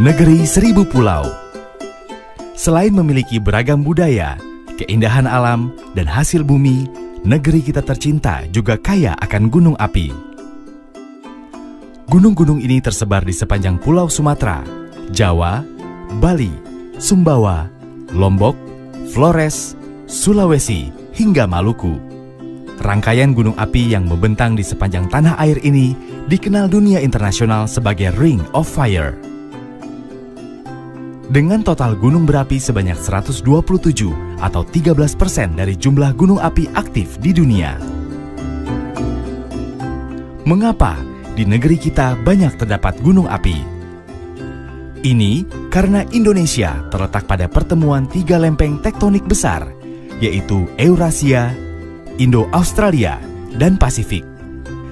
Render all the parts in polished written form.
Negeri Seribu Pulau. Selain memiliki beragam budaya, keindahan alam, dan hasil bumi, negeri kita tercinta juga kaya akan gunung api. Gunung-gunung ini tersebar di sepanjang Pulau Sumatera, Jawa, Bali, Sumbawa, Lombok, Flores, Sulawesi, hingga Maluku. Rangkaian gunung api yang membentang di sepanjang tanah air ini dikenal dunia internasional sebagai Ring of Fire. Dengan total gunung berapi sebanyak 127 atau 13% dari jumlah gunung api aktif di dunia. Mengapa di negeri kita banyak terdapat gunung api? Ini karena Indonesia terletak pada pertemuan tiga lempeng tektonik besar, yaitu Eurasia, Indo-Australia, dan Pasifik.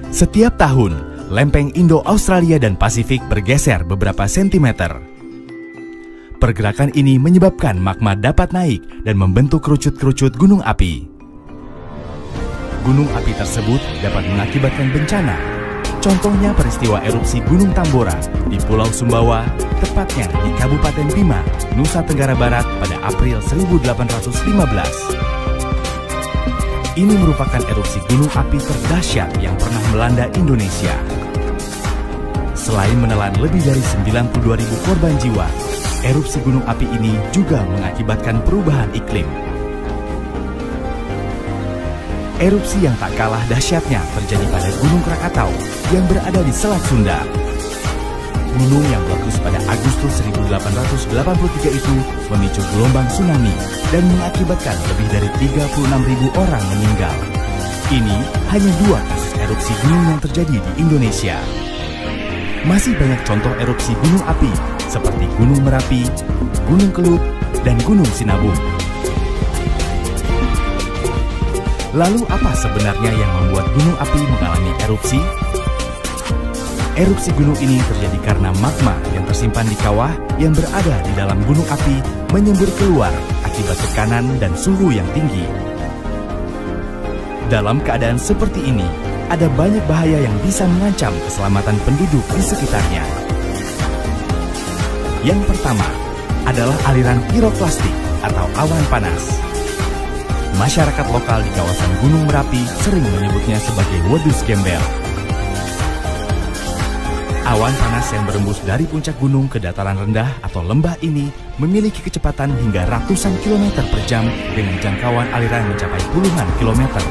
Setiap tahun, lempeng Indo-Australia dan Pasifik bergeser beberapa sentimeter. Pergerakan ini menyebabkan magma dapat naik dan membentuk kerucut-kerucut gunung api. Gunung api tersebut dapat mengakibatkan bencana. Contohnya peristiwa erupsi Gunung Tambora di Pulau Sumbawa, tepatnya di Kabupaten Bima, Nusa Tenggara Barat pada April 1815. Ini merupakan erupsi gunung api terdahsyat yang pernah melanda Indonesia. Selain menelan lebih dari 92.000 korban jiwa, erupsi gunung api ini juga mengakibatkan perubahan iklim. Erupsi yang tak kalah dahsyatnya terjadi pada Gunung Krakatau yang berada di Selat Sunda. Gunung yang meletus pada Agustus 1883 itu memicu gelombang tsunami dan mengakibatkan lebih dari 36.000 orang meninggal. Ini hanya 2 kasus erupsi gunung yang terjadi di Indonesia. Masih banyak contoh erupsi gunung api seperti Gunung Merapi, Gunung Kelut, dan Gunung Sinabung. Lalu apa sebenarnya yang membuat gunung api mengalami erupsi? Erupsi gunung ini terjadi karena magma yang tersimpan di kawah yang berada di dalam gunung api menyembur keluar akibat tekanan dan suhu yang tinggi. Dalam keadaan seperti ini, ada banyak bahaya yang bisa mengancam keselamatan penduduk di sekitarnya. Yang pertama adalah aliran piroklastik atau awan panas. Masyarakat lokal di kawasan Gunung Merapi sering menyebutnya sebagai wedus gembel. Awan panas yang berembus dari puncak gunung ke dataran rendah atau lembah ini memiliki kecepatan hingga ratusan kilometer per jam dengan jangkauan aliran mencapai puluhan kilometer.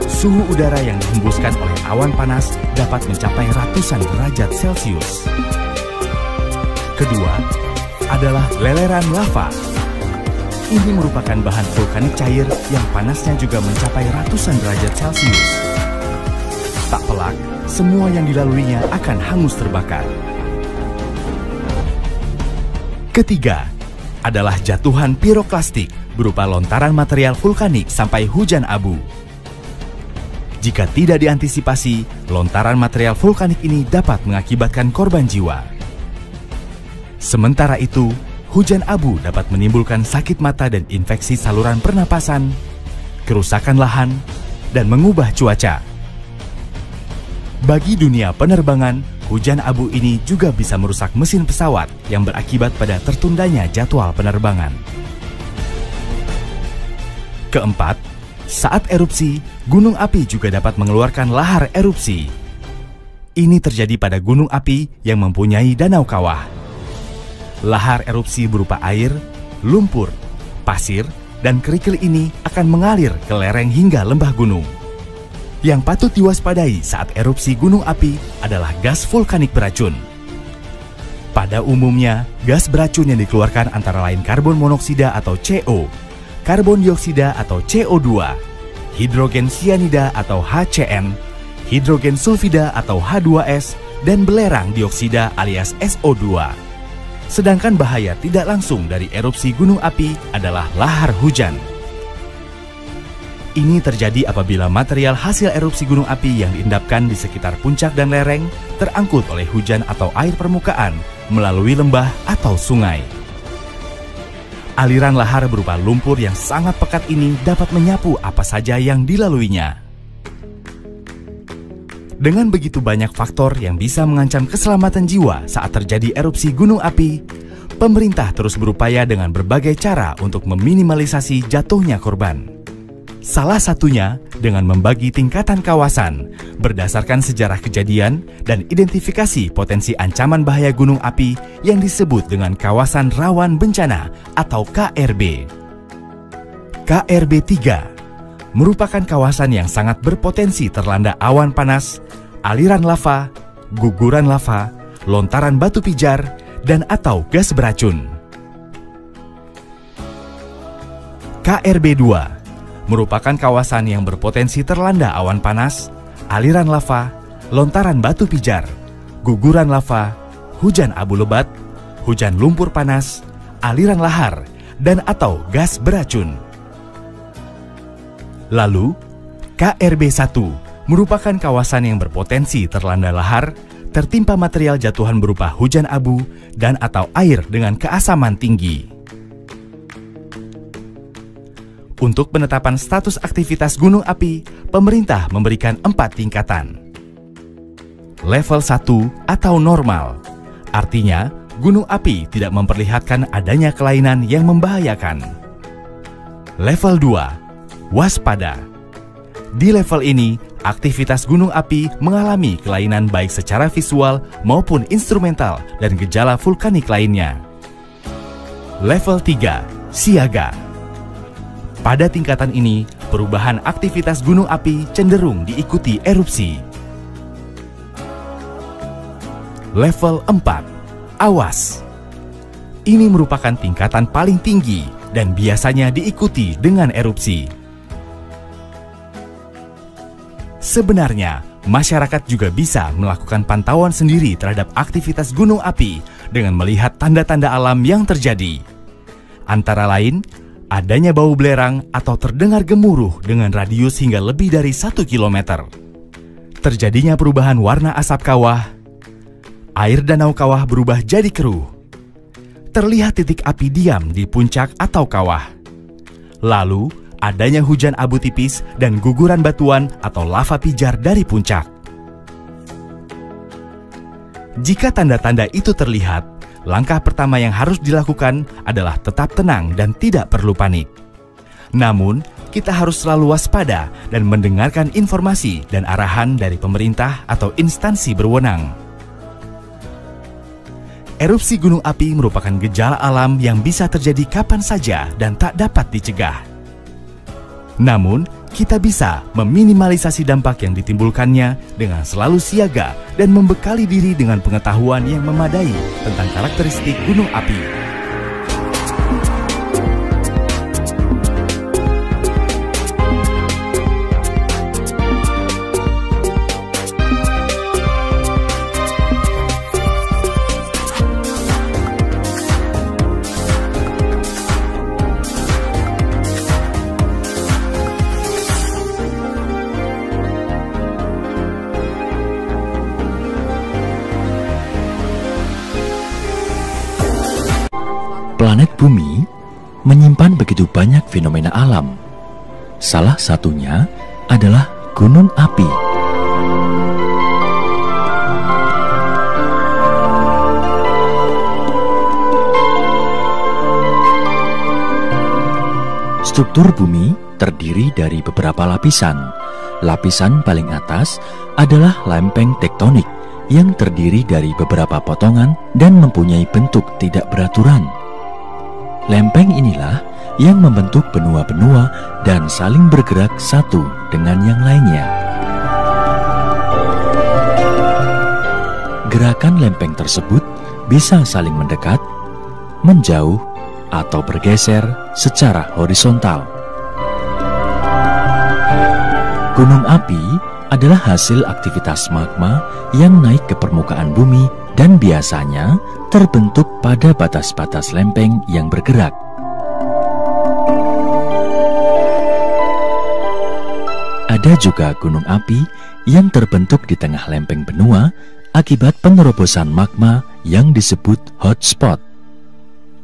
Suhu udara yang dihembuskan oleh awan panas dapat mencapai ratusan derajat Celcius. Kedua adalah leleran lava. Ini merupakan bahan vulkanik cair yang panasnya juga mencapai ratusan derajat Celcius. Tak pelak, semua yang dilaluinya akan hangus terbakar. Ketiga adalah jatuhan piroklastik berupa lontaran material vulkanik sampai hujan abu. Jika tidak diantisipasi, lontaran material vulkanik ini dapat mengakibatkan korban jiwa. Sementara itu, hujan abu dapat menimbulkan sakit mata dan infeksi saluran pernapasan, kerusakan lahan, dan mengubah cuaca. Bagi dunia penerbangan, hujan abu ini juga bisa merusak mesin pesawat yang berakibat pada tertundanya jadwal penerbangan. Keempat, saat erupsi, gunung api juga dapat mengeluarkan lahar erupsi. Ini terjadi pada gunung api yang mempunyai danau kawah. Lahar erupsi berupa air, lumpur, pasir, dan kerikil ini akan mengalir ke lereng hingga lembah gunung. Yang patut diwaspadai saat erupsi gunung api adalah gas vulkanik beracun. Pada umumnya, gas beracun yang dikeluarkan antara lain karbon monoksida atau CO, karbon dioksida atau CO2, hidrogen sianida atau HCN, hidrogen sulfida atau H2S, dan belerang dioksida alias SO2. Sedangkan bahaya tidak langsung dari erupsi gunung api adalah lahar hujan. Ini terjadi apabila material hasil erupsi gunung api yang diendapkan di sekitar puncak dan lereng terangkut oleh hujan atau air permukaan melalui lembah atau sungai. Aliran lahar berupa lumpur yang sangat pekat ini dapat menyapu apa saja yang dilaluinya. Dengan begitu banyak faktor yang bisa mengancam keselamatan jiwa saat terjadi erupsi gunung api, pemerintah terus berupaya dengan berbagai cara untuk meminimalisasi jatuhnya korban. Salah satunya dengan membagi tingkatan kawasan berdasarkan sejarah kejadian dan identifikasi potensi ancaman bahaya gunung api yang disebut dengan kawasan rawan bencana atau KRB. KRB 3 merupakan kawasan yang sangat berpotensi terlanda awan panas, aliran lava, guguran lava, lontaran batu pijar, dan atau gas beracun. KRB 2 merupakan kawasan yang berpotensi terlanda awan panas, aliran lava, lontaran batu pijar, guguran lava, hujan abu lebat, hujan lumpur panas, aliran lahar, dan atau gas beracun. Lalu, KRB 1 merupakan kawasan yang berpotensi terlanda lahar, tertimpa material jatuhan berupa hujan abu dan atau air dengan keasaman tinggi. Untuk penetapan status aktivitas gunung api, pemerintah memberikan 4 tingkatan. Level 1 atau normal, artinya gunung api tidak memperlihatkan adanya kelainan yang membahayakan. Level 2, waspada. Di level ini, aktivitas gunung api mengalami kelainan baik secara visual maupun instrumental dan gejala vulkanik lainnya. Level 3, siaga. Pada tingkatan ini, perubahan aktivitas gunung api cenderung diikuti erupsi. Level 4, awas. Ini merupakan tingkatan paling tinggi dan biasanya diikuti dengan erupsi. Sebenarnya, masyarakat juga bisa melakukan pantauan sendiri terhadap aktivitas gunung api dengan melihat tanda-tanda alam yang terjadi. Antara lain, adanya bau belerang atau terdengar gemuruh dengan radius hingga lebih dari 1 km. Terjadinya perubahan warna asap kawah, air danau kawah berubah jadi keruh. Terlihat titik api diam di puncak atau kawah. Lalu, adanya hujan abu tipis dan guguran batuan atau lava pijar dari puncak. Jika tanda-tanda itu terlihat, langkah pertama yang harus dilakukan adalah tetap tenang dan tidak perlu panik. Namun, kita harus selalu waspada dan mendengarkan informasi dan arahan dari pemerintah atau instansi berwenang. Erupsi gunung api merupakan gejala alam yang bisa terjadi kapan saja dan tak dapat dicegah. Namun, kita bisa meminimalisasi dampak yang ditimbulkannya dengan selalu siaga dan membekali diri dengan pengetahuan yang memadai tentang karakteristik gunung api. Planet Bumi menyimpan begitu banyak fenomena alam. Salah satunya adalah gunung api. Struktur bumi terdiri dari beberapa lapisan. Lapisan paling atas adalah lempeng tektonik yang terdiri dari beberapa potongan dan mempunyai bentuk tidak beraturan. Lempeng inilah yang membentuk benua-benua dan saling bergerak satu dengan yang lainnya. Gerakan lempeng tersebut bisa saling mendekat, menjauh, atau bergeser secara horizontal. Gunung api adalah hasil aktivitas magma yang naik ke permukaan bumi dan biasanya terbentuk pada batas-batas lempeng yang bergerak. Ada juga gunung api yang terbentuk di tengah lempeng benua akibat penerobosan magma yang disebut hotspot.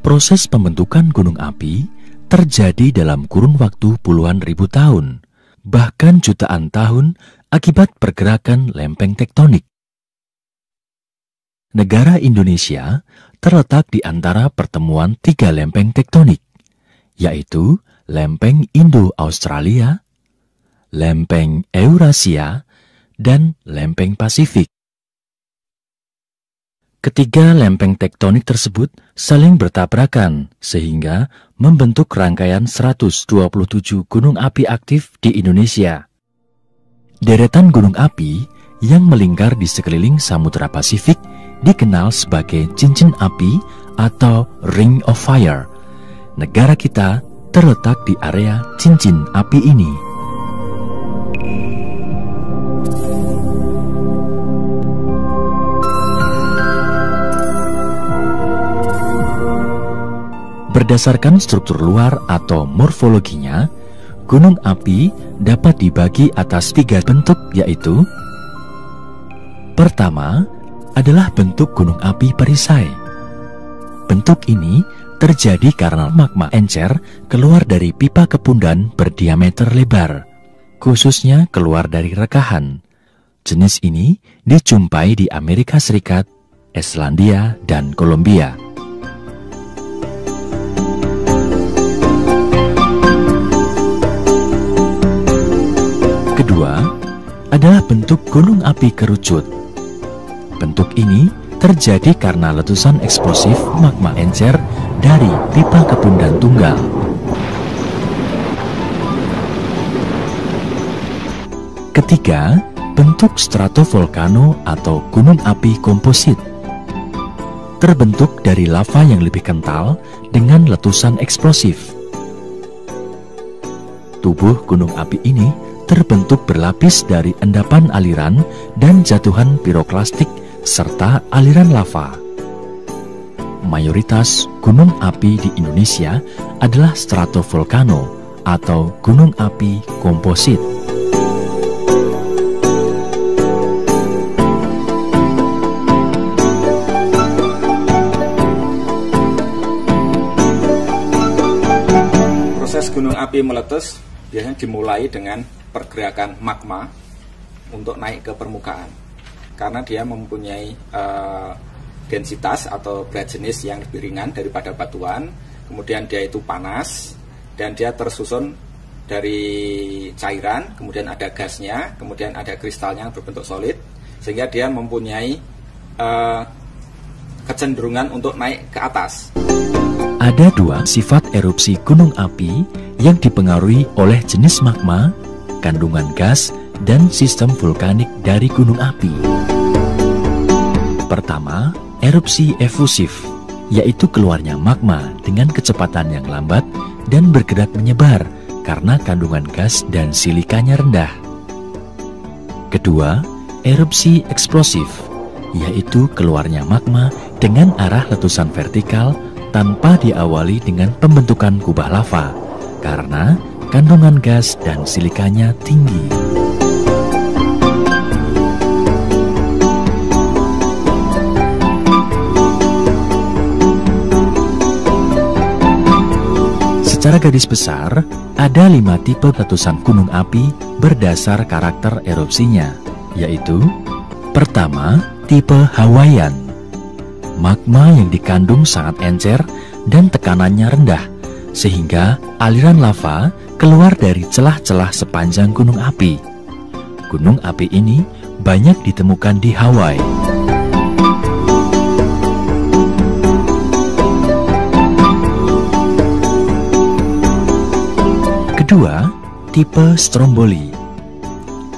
Proses pembentukan gunung api terjadi dalam kurun waktu puluhan ribu tahun, bahkan jutaan tahun akibat pergerakan lempeng tektonik. Negara Indonesia terletak di antara pertemuan 3 lempeng tektonik, yaitu lempeng Indo-Australia, lempeng Eurasia, dan lempeng Pasifik. Ketiga lempeng tektonik tersebut saling bertabrakan sehingga membentuk rangkaian 127 gunung api aktif di Indonesia. Deretan gunung api yang melingkar di sekeliling Samudra Pasifik dikenal sebagai cincin api atau Ring of Fire. Negara kita terletak di area cincin api ini. Berdasarkan struktur luar atau morfologinya, gunung api dapat dibagi atas 3 bentuk, yaitu: pertama adalah bentuk gunung api perisai. Bentuk ini terjadi karena magma encer keluar dari pipa kepundan berdiameter lebar, khususnya keluar dari rekahan. Jenis ini dijumpai di Amerika Serikat, Islandia, dan Kolombia. Kedua adalah bentuk gunung api kerucut. Bentuk ini terjadi karena letusan eksplosif magma encer dari pipa kepundan tunggal. Ketiga, bentuk stratovolcano atau gunung api komposit. Terbentuk dari lava yang lebih kental dengan letusan eksplosif. Tubuh gunung api ini terbentuk berlapis dari endapan aliran dan jatuhan piroklastik serta aliran lava. Mayoritas gunung api di Indonesia adalah stratovolcano atau gunung api komposit. Proses gunung api meletus biasanya dimulai dengan pergerakan magma untuk naik ke permukaan, karena dia mempunyai densitas atau berat jenis yang lebih ringan daripada batuan. Kemudian dia itu panas dan dia tersusun dari cairan, kemudian ada gasnya, kemudian ada kristalnya yang berbentuk solid, sehingga dia mempunyai kecenderungan untuk naik ke atas. Ada 2 sifat erupsi gunung api yang dipengaruhi oleh jenis magma, kandungan gas, dan sistem vulkanik dari gunung api. Pertama, erupsi efusif, yaitu keluarnya magma dengan kecepatan yang lambat dan bergerak menyebar karena kandungan gas dan silikanya rendah. Kedua, erupsi eksplosif, yaitu keluarnya magma dengan arah letusan vertikal tanpa diawali dengan pembentukan kubah lava, karena kandungan gas dan silikanya tinggi. Secara garis besar, ada 5 tipe letusan gunung api berdasar karakter erupsinya, yaitu: pertama, tipe Hawaiian. Magma yang dikandung sangat encer dan tekanannya rendah, sehingga aliran lava keluar dari celah-celah sepanjang gunung api. Gunung api ini banyak ditemukan di Hawaii. Kedua, tipe Stromboli.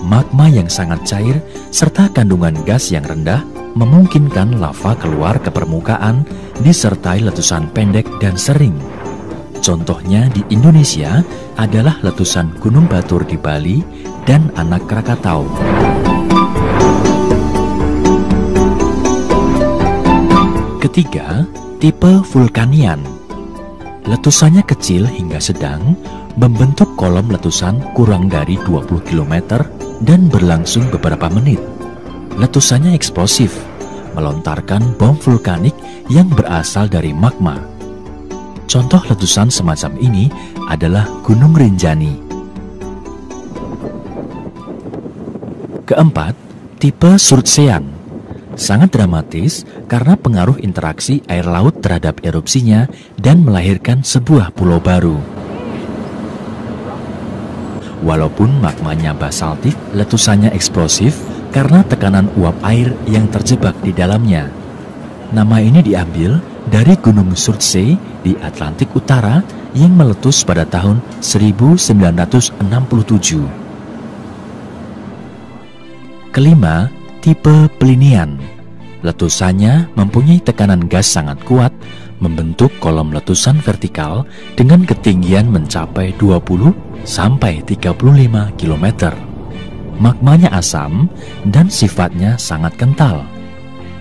Magma yang sangat cair serta kandungan gas yang rendah memungkinkan lava keluar ke permukaan disertai letusan pendek dan sering. Contohnya di Indonesia adalah letusan Gunung Batur di Bali dan Anak Krakatau. Ketiga, tipe Vulkanian. Letusannya kecil hingga sedang, membentuk kolom letusan kurang dari 20 km dan berlangsung beberapa menit. Letusannya eksplosif, melontarkan bom vulkanik yang berasal dari magma. Contoh letusan semacam ini adalah Gunung Rinjani. Keempat, tipe Surtsean. Sangat dramatis karena pengaruh interaksi air laut terhadap erupsinya dan melahirkan sebuah pulau baru. Walaupun magmanya basaltik, letusannya eksplosif karena tekanan uap air yang terjebak di dalamnya. Nama ini diambil dari Gunung Surtsey di Atlantik Utara yang meletus pada tahun 1967. Kelima, tipe Plinian. Letusannya mempunyai tekanan gas sangat kuat, membentuk kolom letusan vertikal dengan ketinggian mencapai 20 sampai 35 km. Magmanya asam dan sifatnya sangat kental.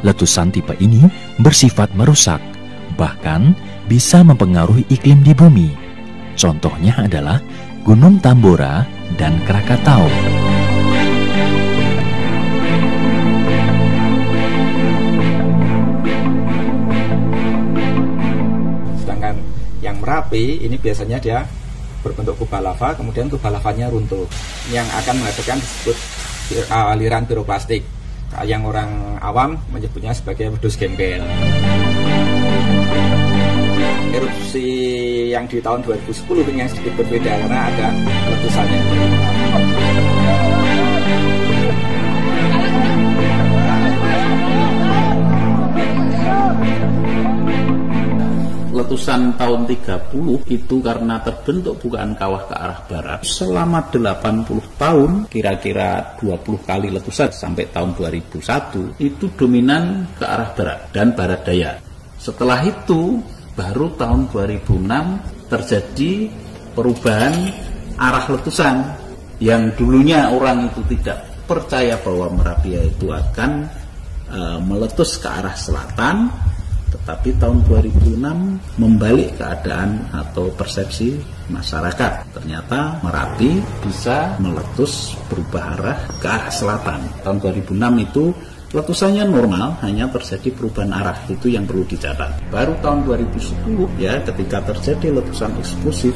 Letusan tipe ini bersifat merusak, bahkan bisa mempengaruhi iklim di bumi. Contohnya adalah Gunung Tambora dan Krakatau. Yang Merapi ini biasanya dia berbentuk kubah lava, kemudian kubah lavanya runtuh yang akan menghasilkan disebut aliran piroklastik, yang orang awam menyebutnya sebagai wedus gembel. Erupsi yang di tahun 2010 ini yang sedikit berbeda karena ada letusannya. Letusan tahun 30 itu karena terbentuk bukaan kawah ke arah barat selama 80 tahun, kira-kira 20 kali letusan sampai tahun 2001 itu dominan ke arah barat dan barat daya. Setelah itu baru tahun 2006 terjadi perubahan arah letusan yang dulunya orang itu tidak percaya bahwa Merapi itu akan meletus ke arah selatan. Tetapi tahun 2006 membalik keadaan atau persepsi masyarakat. Ternyata Merapi bisa meletus berubah arah ke arah selatan. Tahun 2006 itu letusannya normal, hanya terjadi perubahan arah. Itu yang perlu dicatat. Baru tahun 2010 ya, ketika terjadi letusan eksplosif,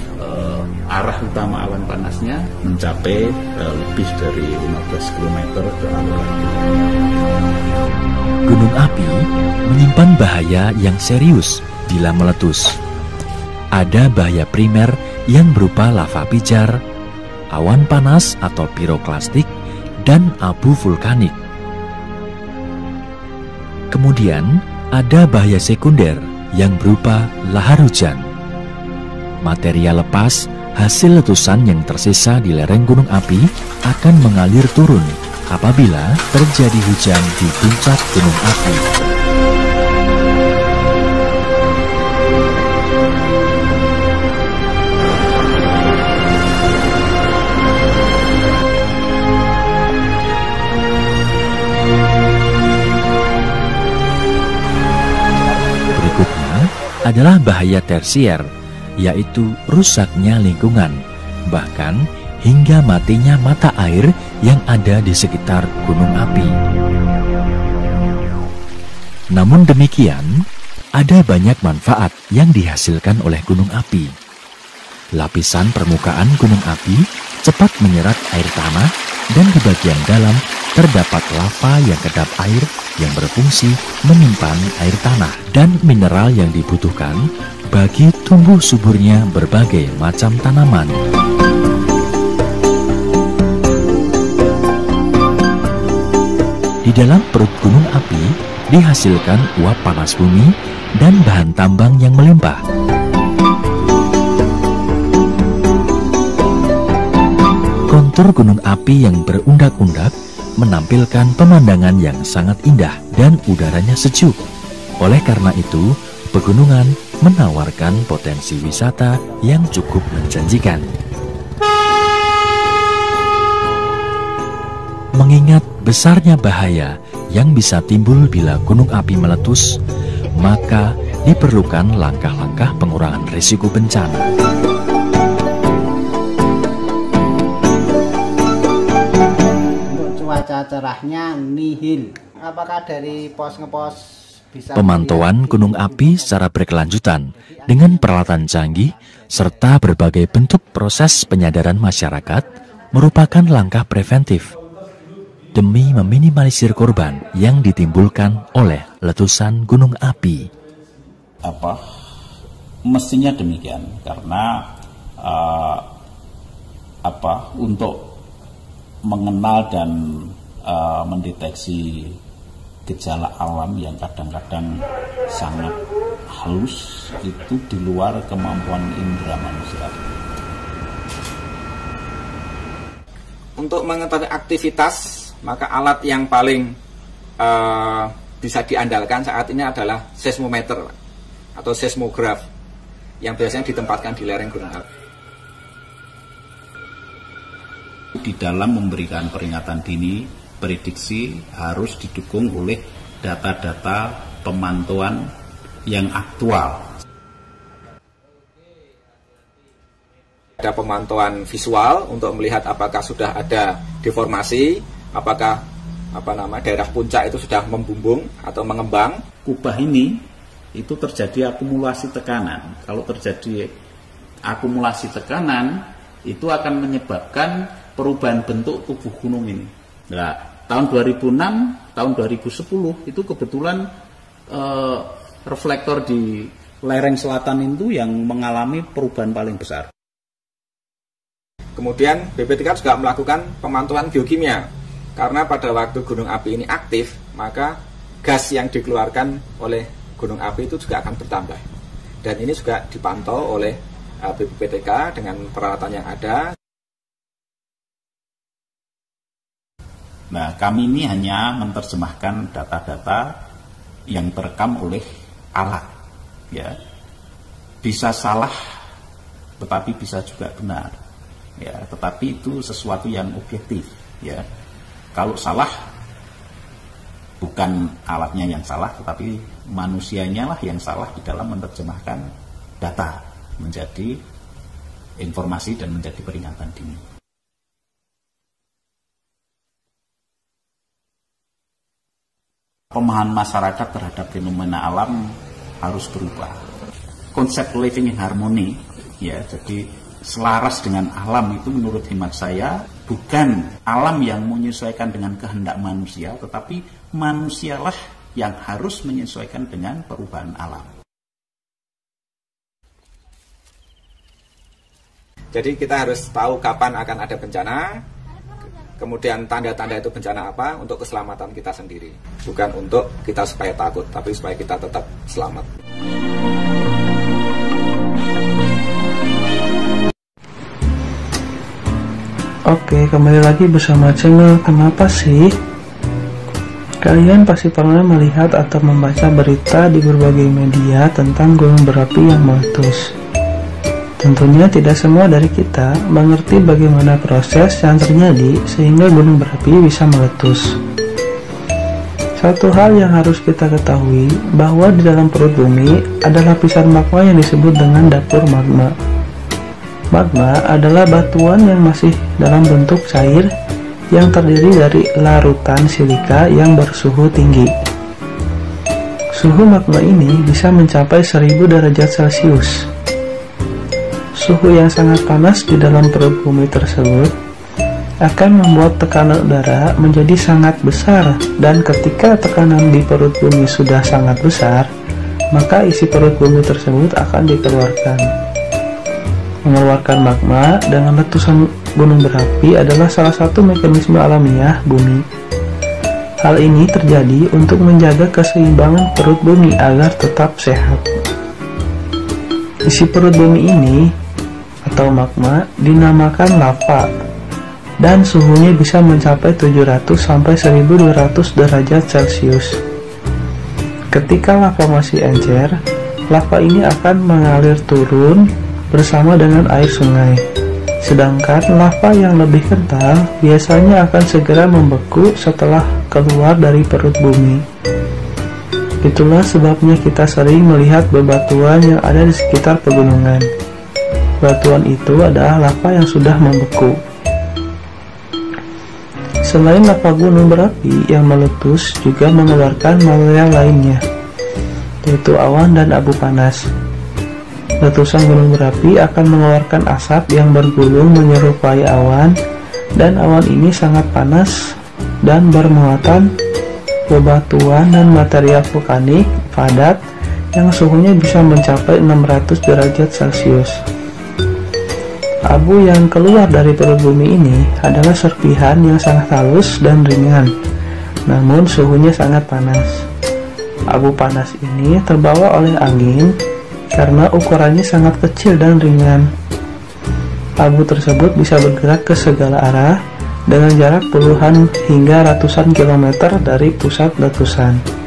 arah utama awan panasnya mencapai lebih dari 15 km ke arah. Gunung api menyimpan bahaya yang serius bila meletus. Ada bahaya primer yang berupa lava pijar, awan panas atau piroklastik, dan abu vulkanik. Kemudian ada bahaya sekunder yang berupa lahar hujan. Material lepas hasil letusan yang tersisa di lereng gunung api akan mengalir turun apabila terjadi hujan di puncak gunung api. Berikutnya adalah bahaya tersier, yaitu rusaknya lingkungan, bahkan hingga matinya mata air yang ada di sekitar gunung api. Namun demikian, ada banyak manfaat yang dihasilkan oleh gunung api. Lapisan permukaan gunung api cepat menyerap air tanah dan di bagian dalam terdapat lava yang kedap air yang berfungsi menyimpan air tanah dan mineral yang dibutuhkan bagi tumbuh suburnya berbagai macam tanaman. Di dalam perut gunung api dihasilkan uap panas bumi dan bahan tambang yang melimpah. Kontur gunung api yang berundak-undak menampilkan pemandangan yang sangat indah dan udaranya sejuk. Oleh karena itu, pegunungan menawarkan potensi wisata yang cukup menjanjikan. Mengingat besarnya bahaya yang bisa timbul bila gunung api meletus, maka diperlukan langkah-langkah pengurangan risiko bencana. Untuk cuaca cerahnya nihil. Apakah dari pos ngepos bisa pemantauan gunung api secara berkelanjutan dengan peralatan canggih serta berbagai bentuk proses penyadaran masyarakat merupakan langkah preventif. demi meminimalisir korban yang ditimbulkan oleh letusan gunung api. Mestinya demikian, karena untuk mengenal dan mendeteksi gejala alam yang kadang-kadang sangat halus itu di luar kemampuan indera manusia. Untuk mengetahui aktivitas, maka alat yang paling bisa diandalkan saat ini adalah seismometer atau seismograf yang biasanya ditempatkan di lereng gunung api. Di dalam memberikan peringatan dini, prediksi harus didukung oleh data-data pemantauan yang aktual. Ada pemantauan visual untuk melihat apakah sudah ada deformasi, apakah daerah puncak itu sudah membumbung atau mengembang. Kubah ini itu terjadi akumulasi tekanan. Kalau terjadi akumulasi tekanan, itu akan menyebabkan perubahan bentuk tubuh gunung ini. Nah, tahun 2006, tahun 2010 itu kebetulan reflektor di lereng selatan itu yang mengalami perubahan paling besar. Kemudian BPTK juga melakukan pemantauan biokimia. Karena pada waktu gunung api ini aktif, maka gas yang dikeluarkan oleh gunung api itu juga akan bertambah. Dan ini juga dipantau oleh BPTK dengan peralatan yang ada. Nah, kami ini hanya menerjemahkan data-data yang terekam oleh alat, ya. Bisa salah, tetapi bisa juga benar, ya. Tetapi itu sesuatu yang objektif, ya. Kalau salah, bukan alatnya yang salah, tetapi manusianya lah yang salah di dalam menerjemahkan data menjadi informasi dan menjadi peringatan dini. Pemahaman masyarakat terhadap fenomena alam harus berubah. Konsep living in harmony, ya, jadi selaras dengan alam itu menurut hemat saya bukan alam yang menyesuaikan dengan kehendak manusia, tetapi manusialah yang harus menyesuaikan dengan perubahan alam. Jadi kita harus tahu kapan akan ada bencana, kemudian tanda-tanda itu bencana apa untuk keselamatan kita sendiri. Bukan untuk kita supaya takut, tapi supaya kita tetap selamat. Oke, kembali lagi bersama channel Kenapa Sih? Kalian pasti pernah melihat atau membaca berita di berbagai media tentang gunung berapi yang meletus. Tentunya tidak semua dari kita mengerti bagaimana proses yang terjadi sehingga gunung berapi bisa meletus. Satu hal yang harus kita ketahui bahwa di dalam perut bumi ada lapisan magma yang disebut dengan dapur magma. Magma adalah batuan yang masih dalam bentuk cair yang terdiri dari larutan silika yang bersuhu tinggi. Suhu magma ini bisa mencapai 1000 derajat Celcius. Suhu yang sangat panas di dalam perut bumi tersebut akan membuat tekanan udara menjadi sangat besar, dan ketika tekanan di perut bumi sudah sangat besar, maka isi perut bumi tersebut akan dikeluarkan. Mengeluarkan magma dengan letusan gunung berapi adalah salah satu mekanisme alamiah bumi. Hal ini terjadi untuk menjaga keseimbangan perut bumi agar tetap sehat. Isi perut bumi ini atau magma dinamakan lava, dan suhunya bisa mencapai 700 sampai 1200 derajat Celcius. Ketika lava masih encer, lava ini akan mengalir turun bersama dengan air sungai. Sedangkan lava yang lebih kental biasanya akan segera membeku setelah keluar dari perut bumi. Itulah sebabnya kita sering melihat bebatuan yang ada di sekitar pegunungan. Batuan itu adalah lava yang sudah membeku. Selain lava gunung berapi yang meletus juga mengeluarkan material lainnya, yaitu awan dan abu panas. Letusan gunung berapi akan mengeluarkan asap yang bergulung menyerupai awan, dan awan ini sangat panas dan bermuatan bebatuan dan material vulkanik padat yang suhunya bisa mencapai 600 derajat Celcius. Abu yang keluar dari perut bumi ini adalah serpihan yang sangat halus dan ringan, namun suhunya sangat panas. Abu panas ini terbawa oleh angin karena ukurannya sangat kecil dan ringan. Abu tersebut bisa bergerak ke segala arah dengan jarak puluhan hingga ratusan kilometer dari pusat letusan.